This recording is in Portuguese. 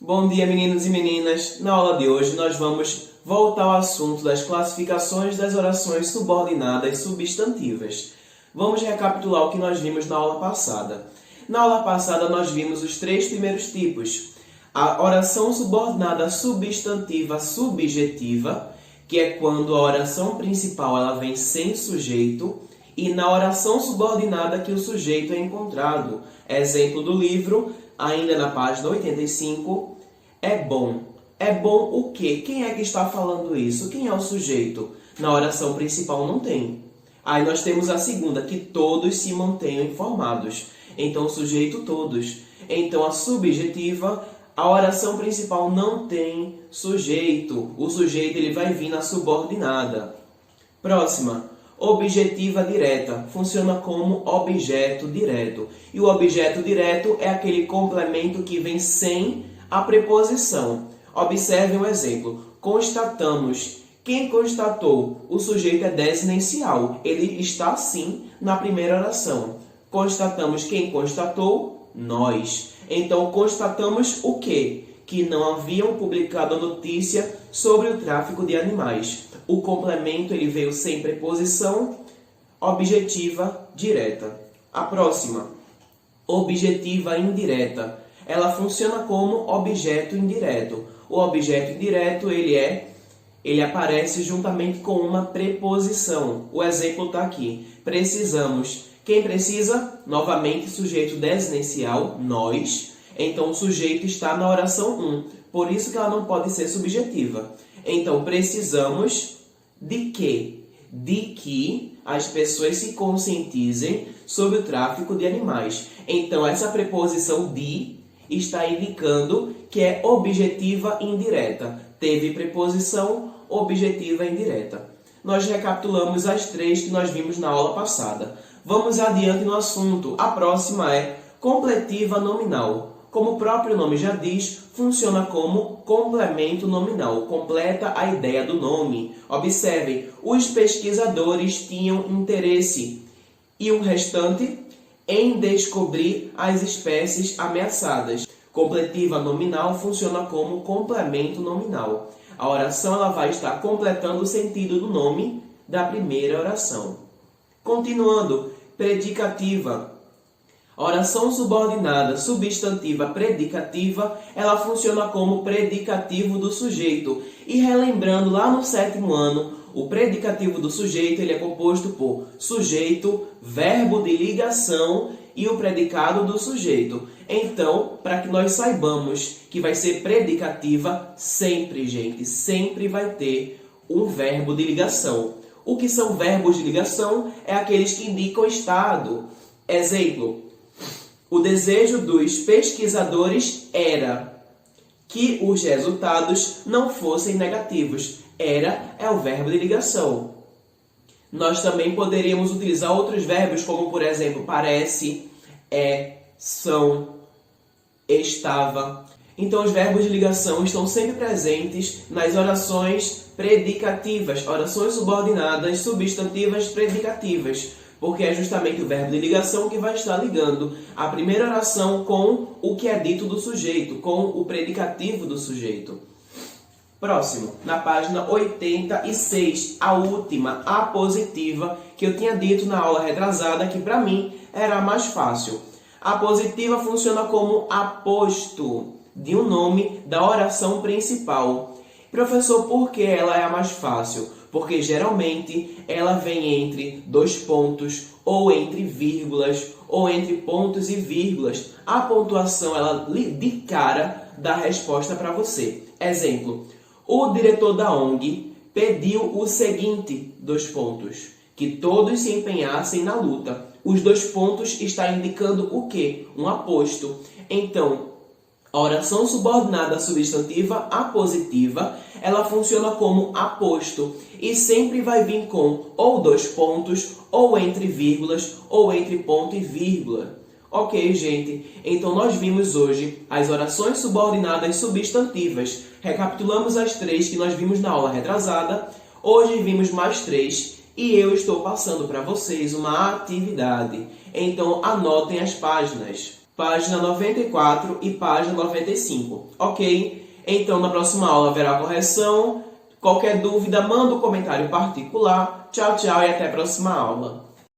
Bom dia, meninos e meninas! Na aula de hoje nós vamos voltar ao assunto das classificações das orações subordinadas substantivas. Vamos recapitular o que nós vimos na aula passada. Na aula passada nós vimos os três primeiros tipos. A oração subordinada substantiva subjetiva, que é quando a oração principal ela vem sem sujeito, e na oração subordinada que o sujeito é encontrado. Exemplo do livro, ainda na página 85, é bom. É bom o quê? Quem é que está falando isso? Quem é o sujeito? Na oração principal não tem. Aí nós temos a segunda, que todos se mantenham informados. Então, o sujeito todos. Então, a subjetiva, a oração principal não tem sujeito. O sujeito ele vai vir na subordinada. Próxima. Objetiva direta. Funciona como objeto direto. E o objeto direto é aquele complemento que vem sem a preposição. Observe um exemplo. Constatamos. Quem constatou? O sujeito é desinencial. Ele está, sim, na primeira oração. Constatamos. Quem constatou? Nós. Então, constatamos o quê? Que não haviam publicado a notícia sobre o tráfico de animais. O complemento ele veio sem preposição, objetiva direta. A próxima, objetiva indireta. Ela funciona como objeto indireto. O objeto indireto ele aparece juntamente com uma preposição. O exemplo está aqui. Precisamos. Quem precisa? Novamente, sujeito desinencial, nós. Então, o sujeito está na oração 1. Por isso que ela não pode ser subjetiva. Então, precisamos de quê? De que as pessoas se conscientizem sobre o tráfico de animais. Então, essa preposição de está indicando que é objetiva indireta. Teve preposição objetiva indireta. Nós recapitulamos as três que nós vimos na aula passada. Vamos adiante no assunto. A próxima é completiva nominal. Como o próprio nome já diz, funciona como complemento nominal, completa a ideia do nome. Observem, os pesquisadores tinham interesse, e o restante, em descobrir as espécies ameaçadas. Completiva nominal funciona como complemento nominal. A oração ela vai estar completando o sentido do nome da primeira oração. Continuando, predicativa. A oração subordinada substantiva predicativa, ela funciona como predicativo do sujeito. E relembrando lá no 7º ano, o predicativo do sujeito ele é composto por sujeito, verbo de ligação e o predicado do sujeito. Então, para que nós saibamos que vai ser predicativa, sempre, gente, sempre vai ter um verbo de ligação. O que são verbos de ligação? É aqueles que indicam estado. Exemplo. O desejo dos pesquisadores era que os resultados não fossem negativos. Era é o verbo de ligação. Nós também poderíamos utilizar outros verbos, como, por exemplo, parece, é, são, estava. Então, os verbos de ligação estão sempre presentes nas orações predicativas, orações subordinadas, substantivas, predicativas. Porque é justamente o verbo de ligação que vai estar ligando a primeira oração com o que é dito do sujeito, com o predicativo do sujeito. Próximo, na página 86, a última, a positiva, que eu tinha dito na aula retrasada, que para mim era a mais fácil. A positiva funciona como aposto de um nome da oração principal. Professor, por que ela é a mais fácil? Porque geralmente ela vem entre dois pontos, ou entre vírgulas, ou entre pontos e vírgulas. A pontuação ela de cara dá a resposta para você. Exemplo, o diretor da ONG pediu o seguinte, dois pontos, que todos se empenhassem na luta. Os dois pontos está indicando o quê? Um aposto. Então, a oração subordinada substantiva apositiva, ela funciona como aposto e sempre vai vir com ou dois pontos, ou entre vírgulas, ou entre ponto e vírgula. Ok, gente? Então, nós vimos hoje as orações subordinadas substantivas. Recapitulamos as três que nós vimos na aula retrasada. Hoje vimos mais três e eu estou passando para vocês uma atividade. Então, anotem as páginas. página 94 e página 95, ok? Então, na próxima aula haverá correção. Qualquer dúvida, manda um comentário particular. Tchau, tchau e até a próxima aula.